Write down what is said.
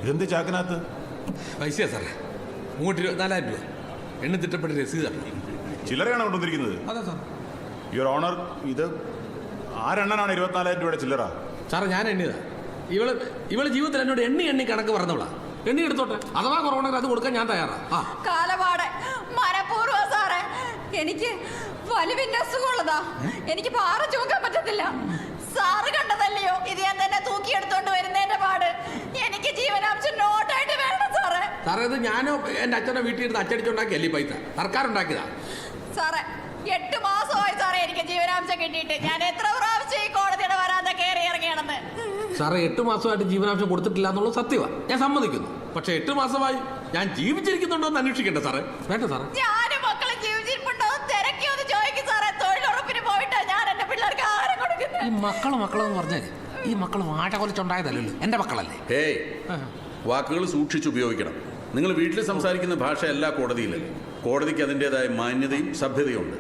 ഇതെന്ത് ചാക്കിനകത്ത്? പൈസയാ സാറേ, 324,000 രൂപ. എണ്ണി തിട്ടപ്പെട്ട രസീതാണ്. ചില്ലറയാണ് കൊണ്ടുവന്നിരിക്കുന്നത്? അതെ സാർ. യുവർ ഓണർ, ഇത് ആരെണ്ണനാണ് 24,000 രൂപയുടെ ചില്ലറ? സാറേ ഞാൻ എണ്ണിയതാ. ഇവള് ജീവിതത്തിൽ എന്നോട് എണ്ണി കണക്ക് പറഞ്ഞവളാ. എണ്ണി എടുത്തോട്ടെ, അഥവാ കുറവുണ്ടെങ്കിൽ അത് കൊടുക്കാൻ ഞാൻ തയ്യാറാ. കാലപാടെ മനഃപൂർവ്വ സാറേ. എനിക്ക് വലിവിന്റെ അസുഖമുള്ളതാ. എനിക്ക് പാറ ചൂക്കാൻ പറ്റത്തില്ല. സാറ് കണ്ടതല്ലയോ ഇത് ഞാൻ തന്നെ തൂക്കിയെടുത്തോണ്ട് വരുന്നതിന്റെ പാട്. എനിക്ക് ജീവനാംശം നോട്ടായിട്ട് വേണം സാറേ. സാറേ ഇത് ഞാനോ എന്റെ അച്ഛനെ വീട്ടിൽ ഇരുന്ന് അച്ചടിച്ചുണ്ടാക്കിയല്ലേ പൈസ, സർക്കാർ ഉണ്ടാക്കിയതാ. സാറേ 8 മാസമായി സാറേ എനിക്ക് ജീവനാംശം കിട്ടിയിട്ട്. ഞാൻ എത്ര പ്രാവശ്യം ഈ കോടതിയുടെ വരാതെ കയറി ഇറങ്ങിയാണെന്ന്. സാറേ 8 മാസമായിട്ട് ജീവനാംശം കൊടുത്തിട്ടില്ല എന്നുള്ളത് സത്യമാണ്, ഞാൻ സമ്മതിക്കുന്നു. പക്ഷെ 8 മാസമായി ഞാൻ ജീവിച്ചിരിക്കുന്നുണ്ടോ എന്ന് അന്വേഷിക്കട്ടെ സാറേ. വേണ്ട സാറേ, ഞാനും മക്കളും ജീവിച്ചിരിപ്പുണ്ടോ തിരക്കി ഒന്ന് ചോദിക്കും സാറേ. തൊഴിലുറപ്പിന് പോയിട്ടാ ഞാൻ എന്റെ പിള്ളേർക്ക് ആഹാരം കൊടുക്കുന്നത്. ഈ മക്കളെന്ന് പറഞ്ഞാൽ ഈ മക്കൾ വാഴ കൊലച്ചുണ്ടായതല്ലോ, എന്റെ മക്കളല്ലേ. ഹേയ്, വാക്കുകൾ സൂക്ഷിച്ചുപയോഗിക്കണം. നിങ്ങൾ വീട്ടിൽ സംസാരിക്കുന്ന ഭാഷ അല്ല കോടതിയിലല്ലേ. കോടതിക്ക് അതിൻ്റെതായ മാന്യതയും സഭ്യതയും ഉണ്ട്.